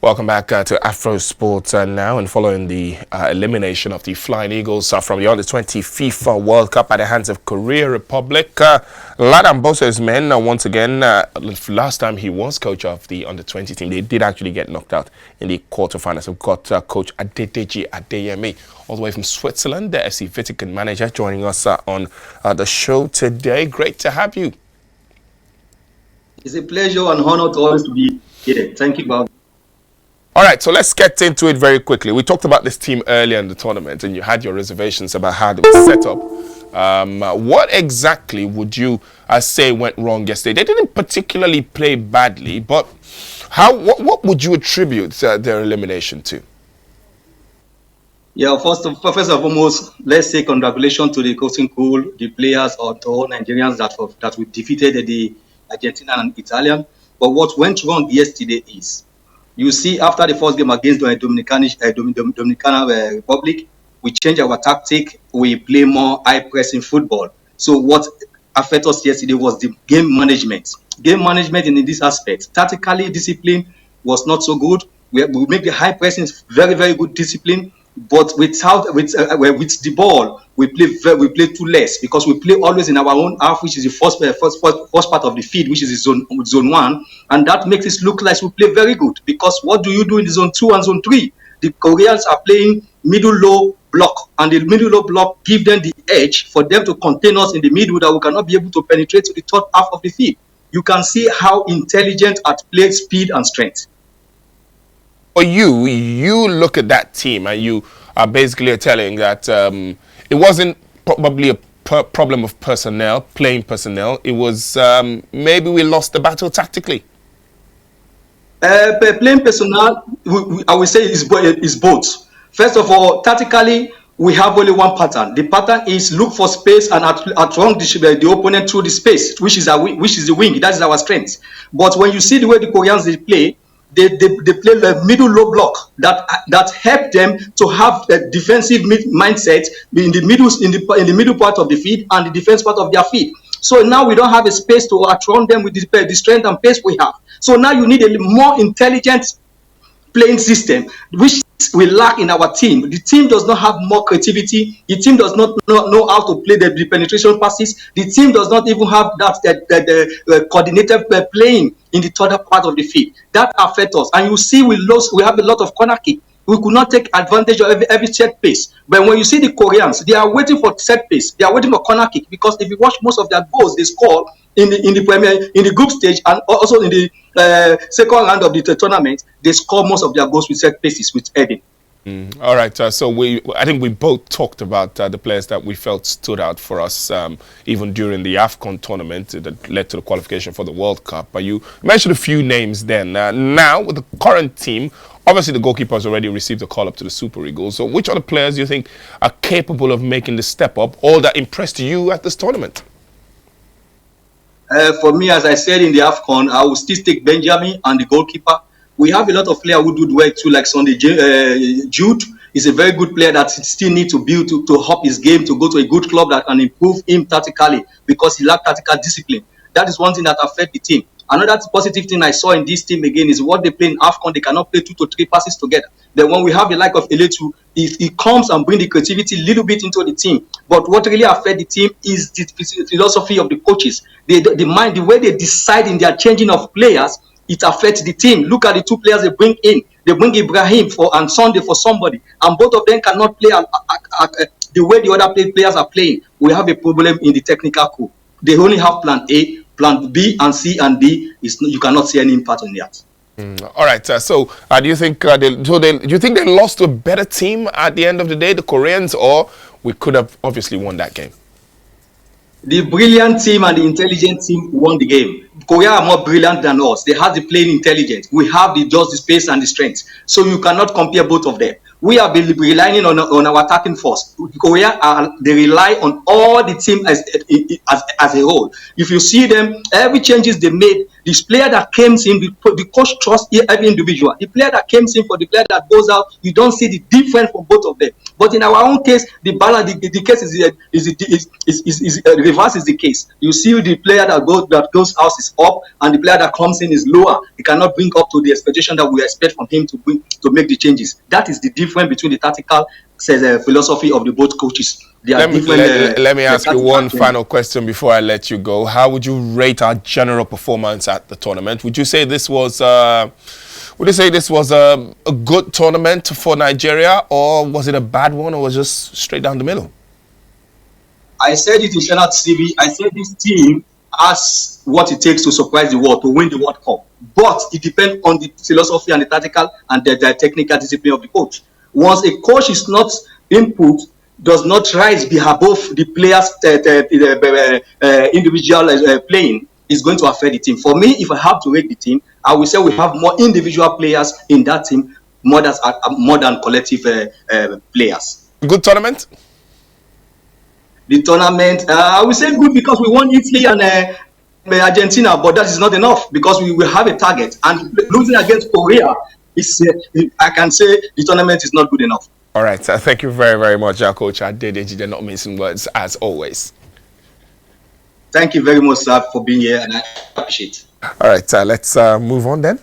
Welcome back to Afrosport now, and following the elimination of the Flying Eagles from the Under-20 FIFA World Cup at the hands of Korea Republic. Ladan Bose's men, once again, last time he was coach of the Under-20 team, they did actually get knocked out in the quarterfinals. We've got Coach Adeyemi, all the way from Switzerland, the FC Vatican manager, joining us on the show today. Great to have you. It's a pleasure and honor to always be here. Thank you, Bob. All right, so let's get into it very quickly. We talked about this team earlier in the tournament, and you had your reservations about how they were set up. What exactly would you say went wrong yesterday? They didn't particularly play badly, but what would you attribute their elimination to? Yeah, first and foremost, let's say congratulations to the coaching crew, the players, or to all Nigerians that we defeated the Argentina and Italian. But what went wrong yesterday is, you see, after the first game against the Dominican Republic, we changed our tactic. We play more high-pressing football. So what affected us yesterday was the game management. Game management in this aspect. Tactically, discipline was not so good. We make the high-pressing very, very good discipline. But with the ball, we play too less, because we play always in our own half, which is the first part of the field, which is zone 1, and that makes it look like we play very good. Because what do you do in the zone 2 and zone 3? The Koreans are playing middle-low block, and the middle-low block give them the edge for them to contain us in the middle, that we cannot be able to penetrate to the third half of the field. You can see how intelligent at play speed and strength. For you look at that team and you are basically telling that it wasn't probably a problem of playing personnel. It was maybe we lost the battle tactically. Playing personnel, I would say, is both. First of all, tactically, we have only one pattern. The pattern is look for space and outrun the opponent through the space, which is the wing. That is our strength. But when you see the way the Koreans play, they play the middle-low block that help them to have a defensive mindset in the middle part of the field and the defense part of their field. So now we don't have a space to outrun them with the strength and pace we have. So now you need a more intelligent playing system, which we lack in our team. The team does not have more creativity. The team does not know how to play the penetration passes. The team does not even have that coordinated playing in the third part of the field. That affects us. And you see, we have a lot of corner kick. We could not take advantage of every set piece. But when you see the Koreans, they are waiting for set piece. They are waiting for corner kick, because if you watch most of their goals, they score in the group stage, and also in the second round of the tournament, they score most of their goals with set pieces, with heading. All right, so I think we both talked about the players that we felt stood out for us, even during the AFCON tournament that led to the qualification for the World Cup. But you mentioned a few names then. Now, with the current team, obviously the goalkeeper has already received a call up to the Super Eagles. So which other players do you think are capable of making the step up, or that impressed you at this tournament? For me, as I said in the AFCON, I will still take Benjamin and the goalkeeper. We have a lot of players who do well too, like Sunday Jude is a very good player that still needs to build to up his game, to go to a good club that can improve him tactically, because he lacks tactical discipline. That is one thing that affects the team. Another positive thing I saw in this team again is what they play in AFCON. They cannot play 2 to 3 passes together. Then when we have the like of Eletu, he comes and brings the creativity a little bit into the team. But what really affects the team is the philosophy of the coaches. The mind, the way they decide in their changing of players, it affects the team. Look at the 2 players they bring in. They bring Ibrahim and Sunday for somebody, and both of them cannot play the way the other players are playing. We have a problem in the technical crew. They only have plan A, plan B, and C and D. You cannot see any impact on that. All right. So do you think do you think they lost to a better team at the end of the day, the Koreans, or we could have obviously won that game? The brilliant team and the intelligent team won the game. Korea are more brilliant than us. They have the playing intelligence. We have just the space and the strength. So you cannot compare both of them. We have been relying on our attacking force. Korea, they rely on all the team as a whole. If you see them, every changes they made, This player that comes in, the coach trusts every individual. The player that comes in for the player that goes out, you don't see the difference from both of them. But in our own case, the balance, the case is reverse is the case. You see the player that goes out is up, and the player that comes in is lower. He cannot bring up to the expectation that we expect from him to make the changes. That is the difference between the tactical philosophy of the both coaches. Let me ask you one final question before I let you go. How would you rate our general performance at the tournament? Would you say this was a good tournament for Nigeria, or was it a bad one, or was it just straight down the middle? I said it in Channel TV. I said this team has what it takes to surprise the world, to win the World Cup. But it depends on the philosophy and the tactical and the technical discipline of the coach. Once a coach is not input, does not rise above the players' individual playing, is going to affect the team. For me, if I have to rate the team, I will say we have more individual players in that team more than collective players. Good tournament? The tournament, I will say good because we won Italy and Argentina, but that is not enough because we will have a target. And losing against Korea, I can say the tournament is not good enough. All right. Thank you very, very much, Coach Adeyemi. They're not missing words, as always. Thank you very much, sir, for being here, and I appreciate it. All right. Let's move on then.